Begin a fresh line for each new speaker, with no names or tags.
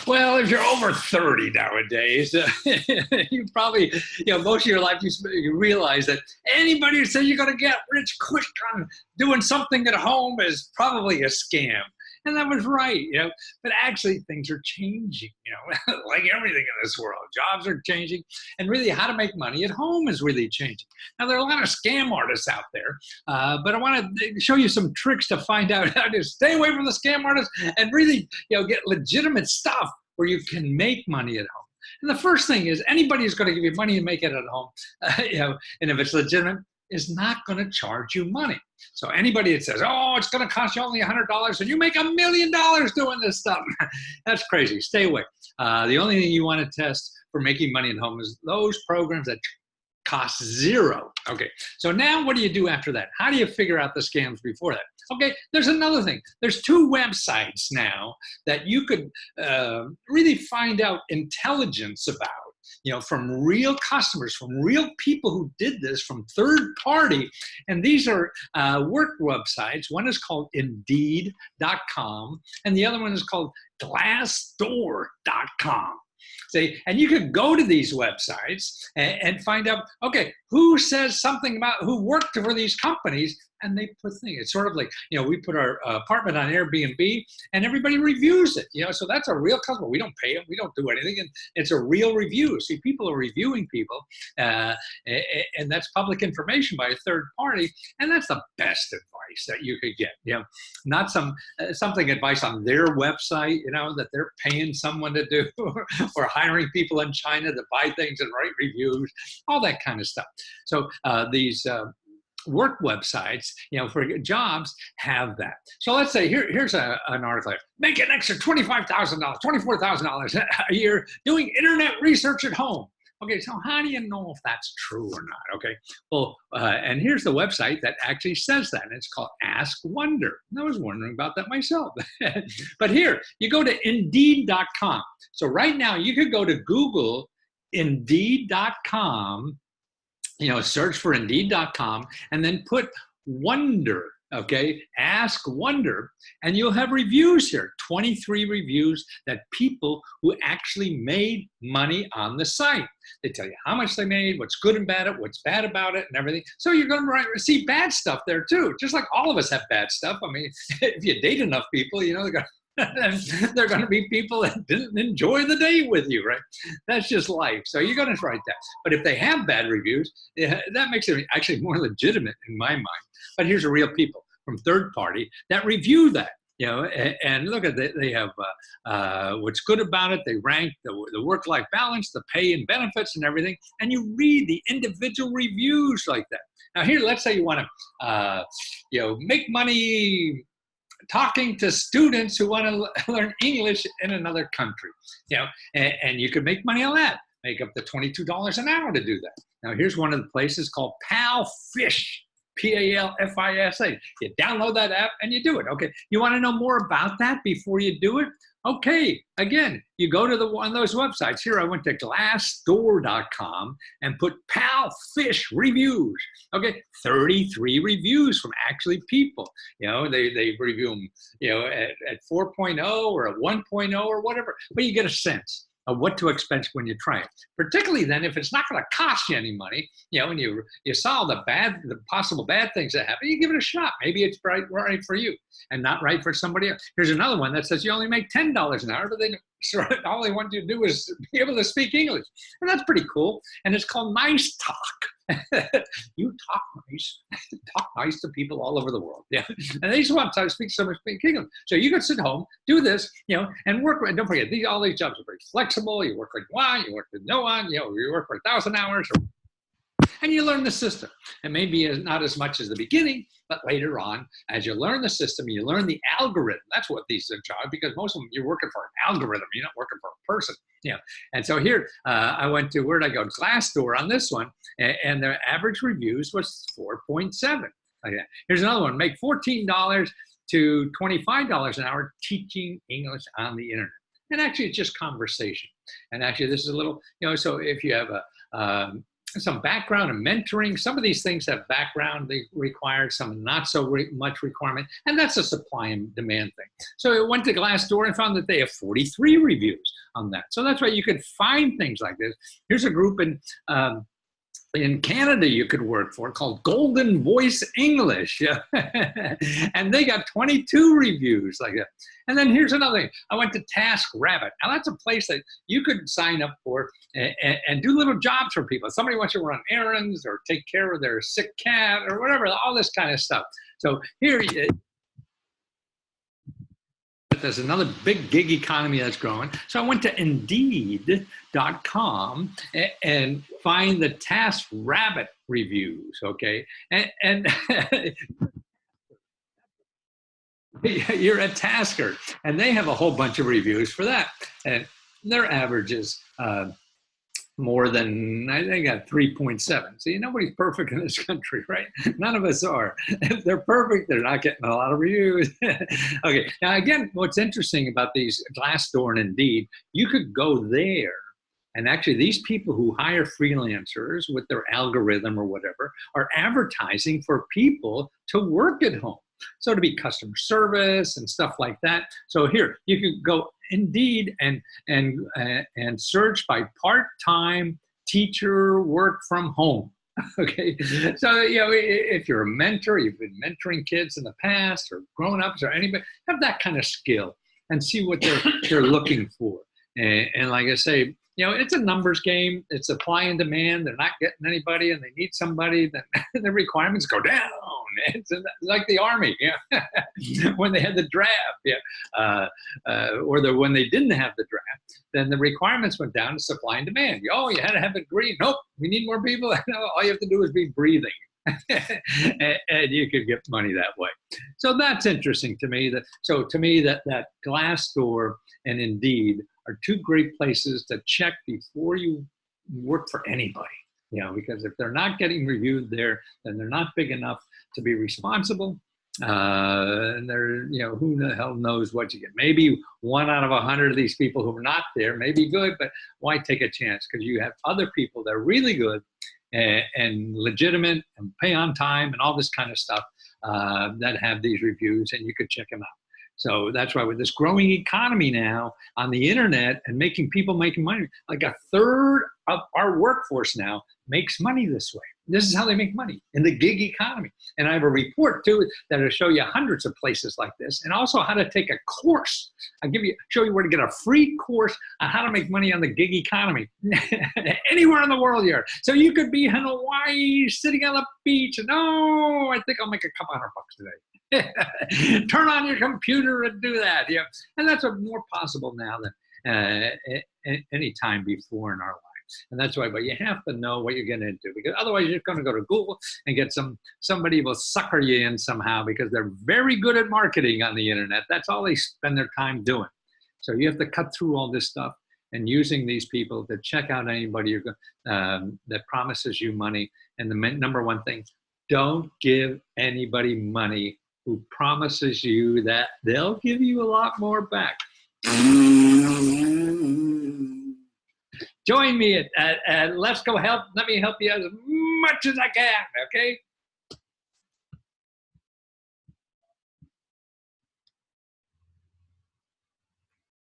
Well, if you're over 30 nowadays, you probably, most of your life you realize that anybody who says you're going to get rich quick on doing something at home is probably a scam. And that was right, but actually things are changing, like everything in this world. Jobs are changing, and really how to make money at home is really changing. Now, there are a lot of scam artists out there, but I want to show you some tricks to find out how to stay away from the scam artists and really, get legitimate stuff where you can make money at home. And the first thing is anybody who's going to give you money and make it at home, and if it's legitimate, is not going to charge you money. So anybody that says, oh, it's going to cost you only $100 and you make $1 million doing this stuff, that's crazy. Stay away. The only thing you want to test for making money at home is those programs that cost zero. Okay, so now what do you do after that? How do you figure out the scams before that? Okay, there's another thing. There's 2 websites now that you could really find out intelligence about, from real customers, from real people who did this, from third party. And these are work websites. One is called Indeed.com, and the other one is called Glassdoor.com. See, and you could go to these websites and find out, okay, who says something about who worked for these companies, and they put things. It's sort of like, we put our apartment on Airbnb and everybody reviews it, so that's a real customer. We don't pay them, we don't do anything, and it's a real review. See, people are reviewing people, and that's public information by a third party, and that's the best advice that you could get, not something advice on their website, that they're paying someone to do, or hiring people in China to buy things and write reviews, all that kind of stuff. So these work websites, for jobs have that. So let's say here's an article. Make an extra $25,000, $24,000 a year doing internet research at home. Okay, so how do you know if that's true or not? Okay, well, and here's the website that actually says that, and it's called Ask Wonder. I was wondering about that myself. But here, you go to Indeed.com. So right now, you could go to Google Indeed.com, search for Indeed.com, and then put Wonder, okay? Ask Wonder, and you'll have reviews here, 23 reviews that people who actually made money on the site. They tell you how much they made, what's good and bad, what's bad about it, and everything. So you're going to see bad stuff there too, just like all of us have bad stuff. I mean, if you date enough people, they're going to be people that didn't enjoy the day with you, right? That's just life. So you're going to write that. But if they have bad reviews, that makes it actually more legitimate in my mind. But here's the real people from third party that review that. And look at it, they have what's good about it. They rank the work-life balance, the pay and benefits and everything. And you read the individual reviews like that. Now here, let's say you want to, make money talking to students who want to learn English in another country, and you could make money on that, make up to $22 an hour to do that. Now, here's one of the places called PalFisha, P-A-L-F-I-S-A. You download that app and you do it. Okay, you want to know more about that before you do it? Okay, again, you go to one of those websites. Here, I went to Glassdoor.com and put PalFisha reviews. Okay, 33 reviews from actually people. They review them, at 4.0 or at 1.0 or whatever. But you get a sense of what to expect when you try it. Particularly then, if it's not going to cost you any money, and you saw the possible bad things that happen, you give it a shot. Maybe it's right for you and not right for somebody else. Here's another one that says you only make $10 an hour, but all they want you to do is be able to speak English. And that's pretty cool. And it's called Nice Talk. You talk nice. Talk nice to people all over the world. Yeah. And they just want to speak English. So you can sit home, do this, and work. And don't forget, all these jobs are very flexible. You work when you want, you work with no one, you work for 1,000 hours. And you learn the system. And maybe not as much as the beginning, but later on, as you learn the system, you learn the algorithm. That's what these are, because most of them, you're working for an algorithm. You're not working for a person. And so here, I went to, where did I go? Glassdoor on this one, and their average reviews was 4.7. Like that. Here's another one. Make $14 to $25 an hour teaching English on the internet. And actually, it's just conversation. And actually, this is a little, so if you have some background and mentoring. Some of these things have background they require, some not so much requirement, and that's a supply and demand thing. So I went to Glassdoor and found that they have 43 reviews on that. So that's why you could find things like this. Here's a group in Canada you could work for called Golden Voice English. And they got 22 reviews like that. And then here's another thing. I went to TaskRabbit. Now that's a place that you could sign up for and do little jobs for people. Somebody wants you to run errands or take care of their sick cat or whatever, all this kind of stuff. So here, there's another big gig economy that's growing. So I went to Indeed.com and find the TaskRabbit reviews, okay? And you're a tasker, and they have a whole bunch of reviews for that. And their average is more than, I think, at 3.7. See, nobody's perfect in this country, right? None of us are. If they're perfect, they're not getting a lot of reviews. Okay, now again, what's interesting about these Glassdoor and Indeed, you could go there, and actually these people who hire freelancers with their algorithm or whatever are advertising for people to work at home. So to be customer service and stuff like that. So here, you could go Indeed and search by part-time teacher work from home. Okay, so if you're a mentor, you've been mentoring kids in the past or grown-ups or anybody, have that kind of skill and see what they're looking for. And like I say, it's a numbers game. It's supply and demand. They're not getting anybody, and they need somebody. Then the requirements go down. It's like the Army, when they had the draft, when they didn't have the draft, then the requirements went down to supply and demand. You had to have a degree. Nope, we need more people. All you have to do is be breathing. And you could get money that way. So that's interesting to me. That Glassdoor and Indeed are two great places to check before you work for anybody. Because if they're not getting reviewed there, then they're not big enough to be responsible. And they're, who the hell knows what you get. Maybe 1 out of 100 of these people who are not there may be good, but why take a chance? Because you have other people that are really good and legitimate and pay on time and all this kind of stuff that have these reviews, and you could check them out. So that's why with this growing economy now on the internet and making money, like a third of our workforce now makes money this way. This is how they make money in the gig economy. And I have a report too that'll show you hundreds of places like this, and also how to take a course. Show you where to get a free course on how to make money on the gig economy anywhere in the world here. So you could be in Hawaii sitting on the beach and I think I'll make a couple $100 today. Turn on your computer and do that. And that's more possible now than any time before in our lives. And that's why, but you have to know what you're getting into, because otherwise you're going to go to Google and get somebody will sucker you in somehow, because they're very good at marketing on the internet. That's all they spend their time doing. So you have to cut through all this stuff and using these people to check out anybody that promises you money. And the number one thing, don't give anybody money who promises you that they'll give you a lot more back. Join me at Lesko Help. Let me help you as much as I can, okay?